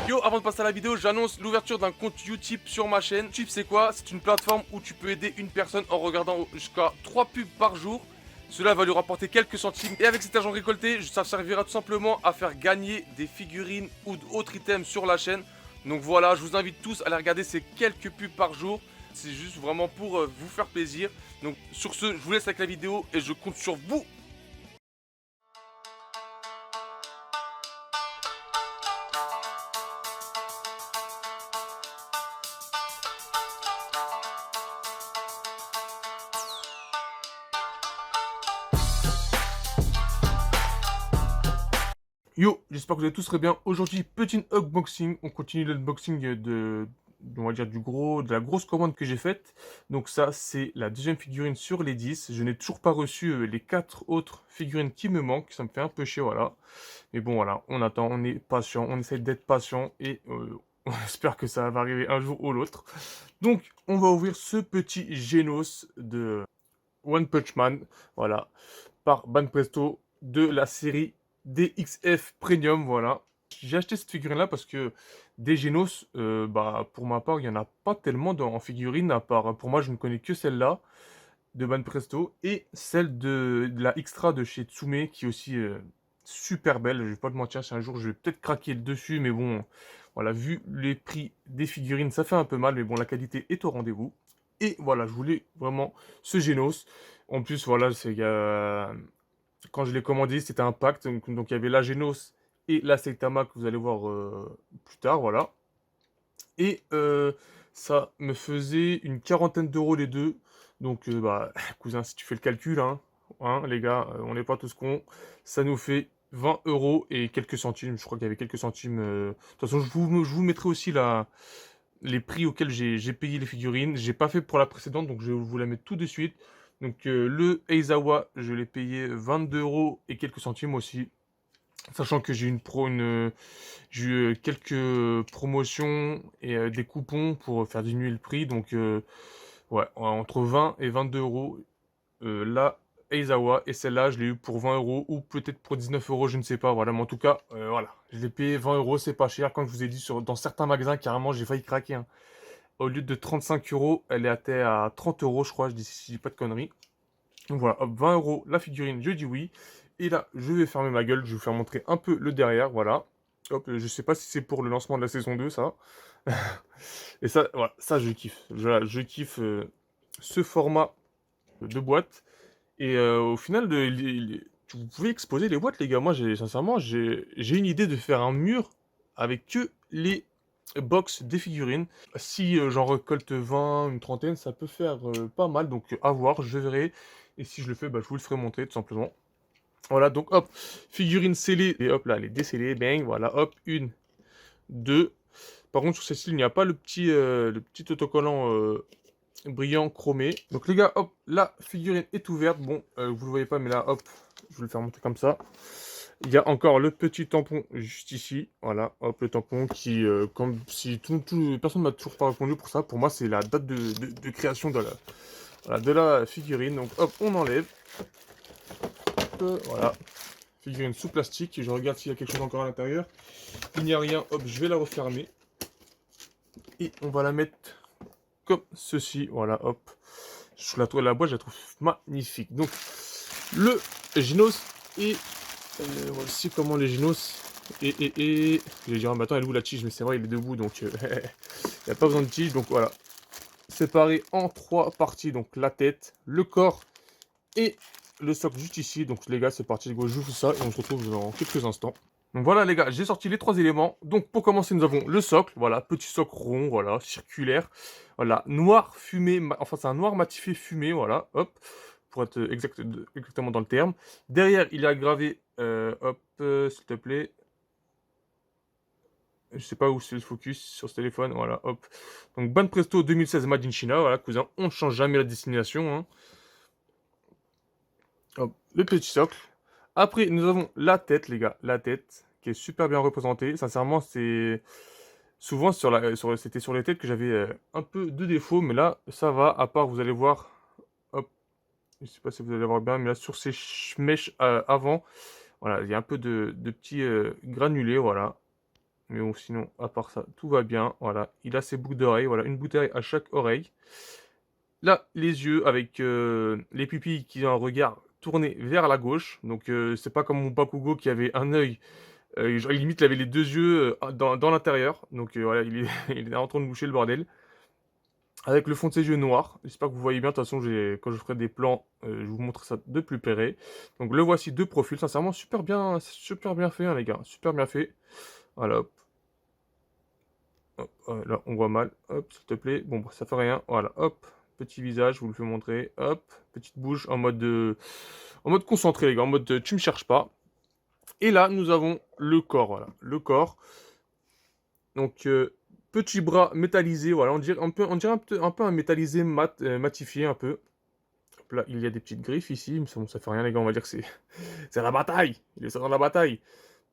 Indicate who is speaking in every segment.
Speaker 1: Yo, avant de passer à la vidéo, j'annonce l'ouverture d'un compte Utip sur ma chaîne. Utip, c'est quoi? C'est une plateforme où tu peux aider une personne en regardant jusqu'à 3 pubs par jour. Cela va lui rapporter quelques centimes. Et avec cet argent récolté, ça servira tout simplement à faire gagner des figurines ou d'autres items sur la chaîne. Donc voilà, je vous invite tous à aller regarder ces quelques pubs par jour. C'est juste vraiment pour vous faire plaisir. Donc sur ce, je vous laisse avec la vidéo et je compte sur vous. Yo, j'espère que vous allez tous très bien. Aujourd'hui, petit unboxing. On continue l'unboxing on va dire de la grosse commande que j'ai faite. Donc ça, c'est la deuxième figurine sur les 10. Je n'ai toujours pas reçu les 4 autres figurines qui me manquent. Ça me fait un peu chier, voilà. Mais bon, voilà, on attend, on est patient, on essaie d'être patient et on espère que ça va arriver un jour ou l'autre. Donc, on va ouvrir ce petit Genos de One Punch Man, voilà, par Banpresto de la série DXF Premium, voilà. J'ai acheté cette figurine-là parce que des Genos, bah, pour ma part, il n'y en a pas tellement en figurine, à part, pour moi, je ne connais que celle-là, de Banpresto, et celle de la Extra de chez Tsume, qui est aussi super belle, je vais pas te mentir, si un jour, je vais peut-être craquer dessus, mais bon, voilà, vu les prix des figurines, ça fait un peu mal, mais bon, la qualité est au rendez-vous. Et voilà, je voulais vraiment ce Genos. En plus, voilà, quand je l'ai commandé, c'était un pacte. Donc, il y avait la Genos et la Saitama que vous allez voir plus tard, voilà. Et ça me faisait une quarantaine d'euros les deux. Donc, bah, cousin, si tu fais le calcul, hein, les gars, on n'est pas tous cons. Ça nous fait 20 euros et quelques centimes. Je crois qu'il y avait quelques centimes. De toute façon, je vous mettrai aussi les prix auxquels j'ai payé les figurines. J'ai pas fait pour la précédente, donc je vais vous la mettre tout de suite. Donc le Eizawa, je l'ai payé 22 euros et quelques centimes aussi. Sachant que j'ai eu quelques promotions et des coupons pour faire diminuer le prix. Donc ouais, entre 20 et 22 euros. La Eizawa, et celle-là, je l'ai eu pour 20 euros ou peut-être pour 19 euros, je ne sais pas. Voilà, mais en tout cas, voilà, je l'ai payé 20 euros, c'est pas cher. Comme je vous ai dit, dans certains magasins, carrément, j'ai failli craquer, hein. Au lieu de 35 euros, elle était à 30 euros, je crois, si je dis pas de conneries. Donc voilà, hop, 20 euros la figurine, je dis oui. Et là, je vais fermer ma gueule, je vais vous faire montrer un peu le derrière, voilà. Hop, je sais pas si c'est pour le lancement de la saison 2, ça. Et ça, voilà, ça je kiffe. Je kiffe ce format de boîte. Et au final, vous pouvez exposer les boîtes, les gars. Moi, sincèrement, j'ai une idée de faire un mur avec que les box des figurines. Si j'en récolte 20, une trentaine, ça peut faire pas mal. Donc, à voir, je verrai. Et si je le fais, bah, je vous le ferai montrer, tout simplement. Voilà, donc hop, figurine scellée. Et hop, là, elle est décellée. Bang, voilà, hop, une, deux. Par contre, sur celle-ci, il n'y a pas le petit autocollant brillant chromé. Donc les gars, hop, la figurine est ouverte. Bon, vous le voyez pas, mais là, hop, je vais le faire monter comme ça. Il y a encore le petit tampon juste ici. Voilà, hop, le tampon qui, comme si personne ne m'a toujours pas répondu pour ça. Pour moi, c'est la date de création voilà, de la figurine. Donc hop, on enlève. Hop, voilà, figurine sous plastique. Je regarde s'il y a quelque chose encore à l'intérieur. Il n'y a rien, hop, je vais la refermer. Et on va la mettre comme ceci. Voilà, hop. La boîte, je la trouve magnifique. Donc, le Genos et voici comment les Genos et je vais dire, ah, bah, attends, elle est où la tige? Mais c'est vrai, il est debout, donc il n'y a pas besoin de tige. Donc voilà, séparé en 3 parties. Donc la tête, le corps et le socle juste ici. Donc les gars, c'est parti. Je fais ça et on se retrouve dans quelques instants. Donc voilà les gars, j'ai sorti les 3 éléments. Donc pour commencer, nous avons le socle, voilà, petit socle rond, voilà, circulaire. Voilà, noir fumé, enfin c'est un noir matifié fumé, voilà, hop, pour être exactement dans le terme. Derrière, il a gravé, hop, s'il te plaît. Je sais pas où c'est le focus sur ce téléphone, voilà, hop. Donc Banpresto 2016 Made in China, voilà, cousin, on ne change jamais la destination, hein. Hop, le petit socle. Après, nous avons la tête, les gars, la tête, qui est super bien représentée. Sincèrement, c'est... Souvent, c'était sur les têtes que j'avais un peu de défauts, mais là, ça va. À part, vous allez voir, hop, je sais pas si vous allez voir bien, mais là, sur ces mèches avant, voilà, il y a un peu de petits granulés, voilà. Mais bon, sinon, à part ça, tout va bien. Voilà, il a ses boucles d'oreilles. Voilà, une bouteille à chaque oreille. Là, les yeux avec les pupilles qui ont un regard tourné vers la gauche. Donc, c'est pas comme mon Bakugo qui avait un œil, genre limite il avait les 2 yeux, dans l'intérieur. Donc, voilà, il est il est en train de boucher le bordel. Avec le fond de ses yeux noir. J'espère que vous voyez bien. De toute façon, quand je ferai des plans, je vous montre ça de plus près. Donc, le voici de profil. Sincèrement, super bien fait, hein, les gars. Super bien fait. Voilà, hop. Hop, là, on voit mal. Hop, s'il te plaît. Bon, bah, ça fait rien. Voilà, hop. Petit visage, je vous le fais montrer. Hop, petite bouche en mode concentré, les gars. En mode tu me cherches pas. Et là, nous avons le corps. Voilà, le corps. Donc, petit bras métallisé. Voilà, on dirait un métallisé matifié un peu. Hop là, il y a des petites griffes ici. Mais bon, ça fait rien, les gars. On va dire que c'est c'est la bataille. Il est ça dans la bataille.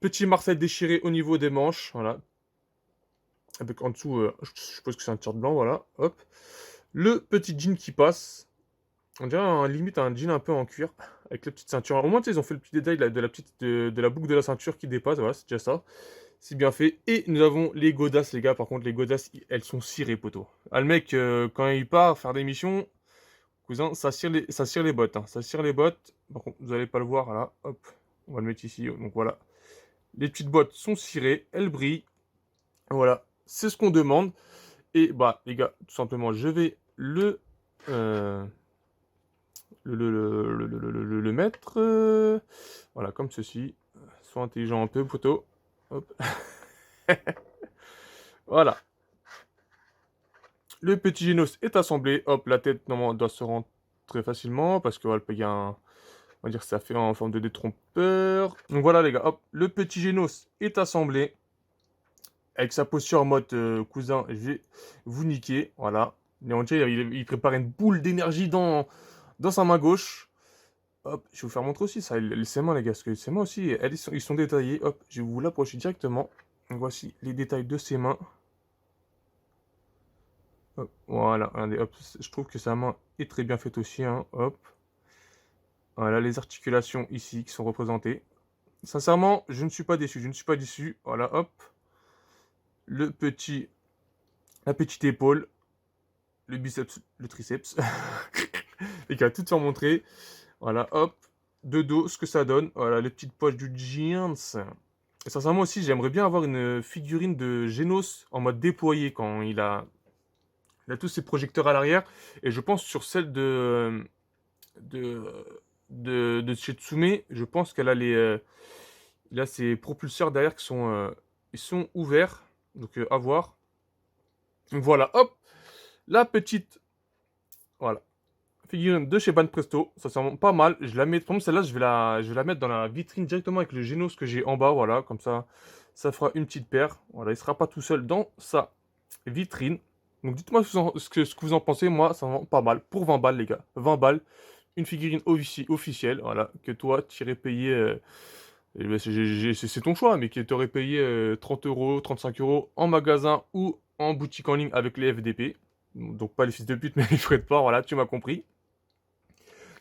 Speaker 1: Petit marcel déchiré au niveau des manches. Voilà. Avec en dessous, je suppose que c'est un t-shirt blanc. Voilà. Hop. Le petit jean qui passe. On dirait limite un jean un peu en cuir. Avec la petite ceinture. Au moins, tu sais, ils ont fait le petit détail de la boucle de la ceinture qui dépasse. Voilà, c'est déjà ça. C'est bien fait. Et nous avons les godasses, les gars. Par contre, les godasses, elles sont cirées, poteau. Ah, le mec, quand il part faire des missions, cousin, ça cire les bottes, hein. Ça cire les bottes. Par contre, vous allez pas le voir, là. Hop. On va le mettre ici. Donc voilà. Les petites bottes sont cirées. Elles brillent. Voilà. C'est ce qu'on demande. Et bah, les gars, tout simplement, je vais euh, le mettre. Voilà, comme ceci. Sois intelligent un peu, poteau. Hop. Voilà. Le petit Genos est assemblé. Hop, la tête, normalement, doit se rendre très facilement. Parce que, voilà, il y a un. On va dire que ça fait en forme de détrompeur. Donc voilà, les gars. Hop, le petit Genos est assemblé. Avec sa posture en mode cousin, je vais vous niquer. Voilà. Il prépare une boule d'énergie dans sa main gauche. Hop, je vais vous faire montrer aussi ça, ses mains, les gars, parce que ses mains aussi, ils sont détaillés. Hop, je vais vous l'approcher directement. Donc, voici les détails de ses mains. Hop, voilà, regardez, hop, je trouve que sa main est très bien faite aussi, hein. Hop, voilà, les articulations ici qui sont représentées. Sincèrement, je ne suis pas déçu, je ne suis pas déçu. Voilà, hop, le petit, la petite épaule, le biceps, le triceps. Les gars, tout en montrer. Voilà, hop, de dos, ce que ça donne. Voilà, les petites poches du jeans. Et sincèrement aussi, j'aimerais bien avoir une figurine de Genos en mode déployé quand il a tous ses projecteurs à l'arrière. Et je pense sur celle de, de chez Tsume, je pense qu'elle a il a ses propulseurs derrière qui sont, ils sont ouverts. Donc à voir. Donc voilà, hop, la petite, voilà, figurine de chez Banpresto, ça sent pas mal. Je la mets, par exemple celle-là, je vais la mettre dans la vitrine directement avec le Genos que j'ai en bas, voilà, comme ça fera une petite paire. Voilà, il sera pas tout seul dans sa vitrine. Donc dites-moi ce que vous en pensez. Moi, ça vend pas mal. Pour 20 balles, les gars. 20 balles. Une figurine officielle, voilà, que toi, tu irais payer. Eh ben, c'est ton choix, mais qui t'aurait payé 30 euros, 35 euros en magasin ou en boutique en ligne avec les FDP. Donc pas les fils de pute, mais les frais de port, voilà, tu m'as compris.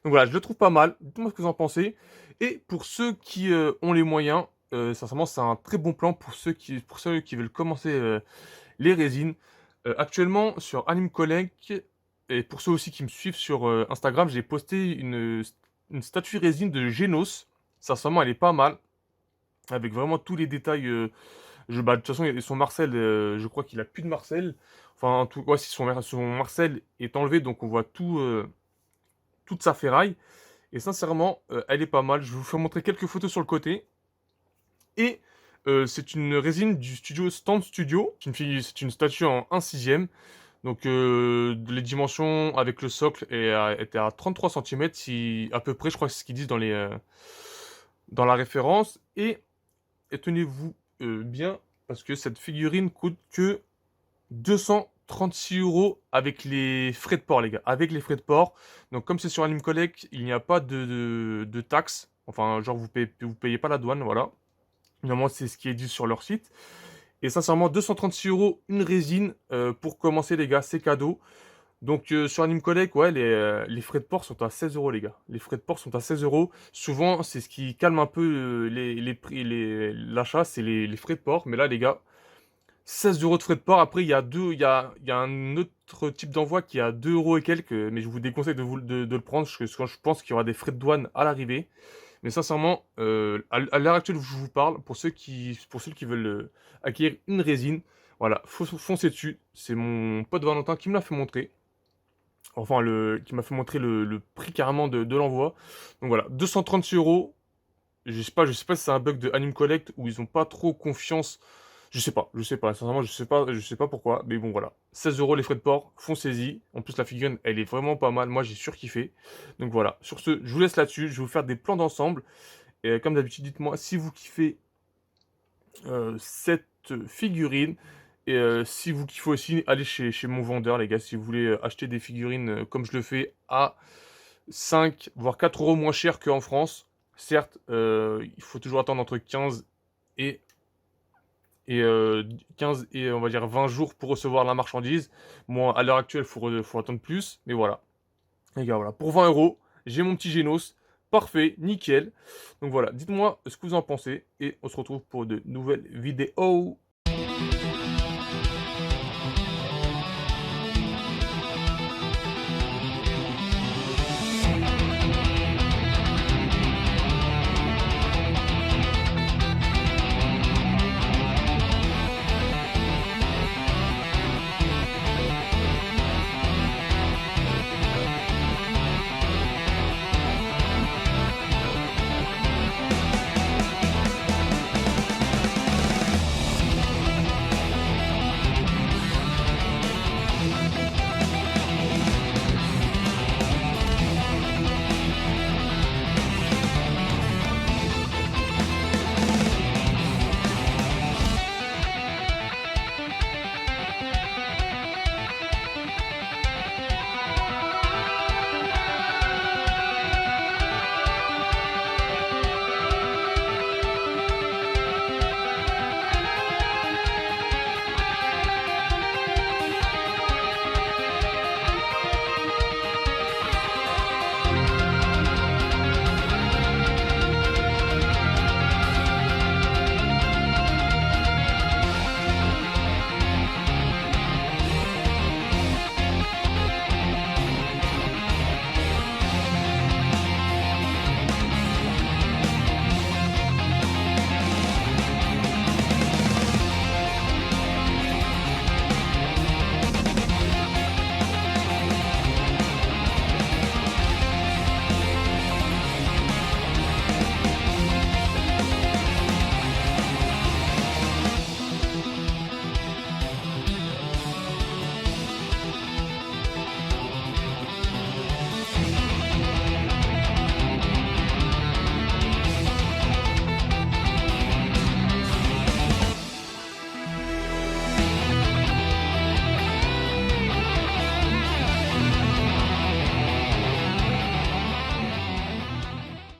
Speaker 1: Donc voilà, je le trouve pas mal. Dites-moi ce que vous en pensez. Et pour ceux qui ont les moyens, sincèrement, c'est un très bon plan pour ceux qui veulent commencer les résines. Actuellement, sur Anime Collect, et pour ceux aussi qui me suivent sur Instagram, j'ai posté une statue résine de Genos. Sincèrement, elle est pas mal. Avec vraiment tous les détails. Bah, de toute façon, son Marcel, je crois qu'il a plus de Marcel. Enfin, en tout, ouais, si son Marcel est enlevé, donc on voit toute sa ferraille. Et sincèrement, elle est pas mal. Je vais vous faire montrer quelques photos sur le côté. Et c'est une résine du studio Stand Studio. C'est une statue en 1/6. Donc les dimensions avec le socle étaient à 33 cm, si, à peu près, je crois que c'est ce qu'ils disent dans la référence. Et tenez-vous bien, parce que cette figurine coûte que 236 euros avec les frais de port, les gars. Avec les frais de port. Donc, comme c'est sur Anime Collect, il n'y a pas de taxes. Enfin, genre, vous payez pas la douane, voilà. Normalement, c'est ce qui est dit sur leur site. Et sincèrement, 236 euros, une résine. Pour commencer, les gars, c'est cadeau. Donc, sur Anime Collect, ouais, les frais de port sont à 16 euros, les gars. Les frais de port sont à 16 euros. Souvent, c'est ce qui calme un peu les prix, l'achat, c'est les frais de port. Mais là, les gars, 16 € de frais de port. Après, il y a un autre type d'envoi qui est à 2 € et quelques, mais je vous déconseille de le prendre, parce que je pense qu'il y aura des frais de douane à l'arrivée. Mais sincèrement, à l'heure actuelle où je vous parle, pour ceux qui veulent, acquérir une résine, voilà, foncez dessus. C'est mon pote Valentin qui me l'a fait montrer. Enfin, qui m'a fait montrer le prix carrément de l'envoi. Donc voilà, 236 €. Je sais pas si c'est un bug de Anime Collect où ils ont pas trop confiance. Je sais pas. Sincèrement, je sais pas pourquoi. Mais bon, voilà. 16 € les frais de port, foncez-y. En plus, la figurine, elle est vraiment pas mal. Moi, j'ai surkiffé. Donc voilà. Sur ce, je vous laisse là-dessus. Je vais vous faire des plans d'ensemble. Et comme d'habitude, dites-moi si vous kiffez cette figurine. Et si vous kiffez aussi, allez chez mon vendeur, les gars. Si vous voulez acheter des figurines comme je le fais à 5 voire 4 € moins cher qu'en France. Certes, il faut toujours attendre entre 15 et, et 15 et on va dire 20 jours pour recevoir la marchandise. Moi, à l'heure actuelle, faut attendre plus. Mais voilà. Les gars, voilà. Pour 20 €, j'ai mon petit Genos. Parfait, nickel. Donc voilà, dites-moi ce que vous en pensez. Et on se retrouve pour de nouvelles vidéos.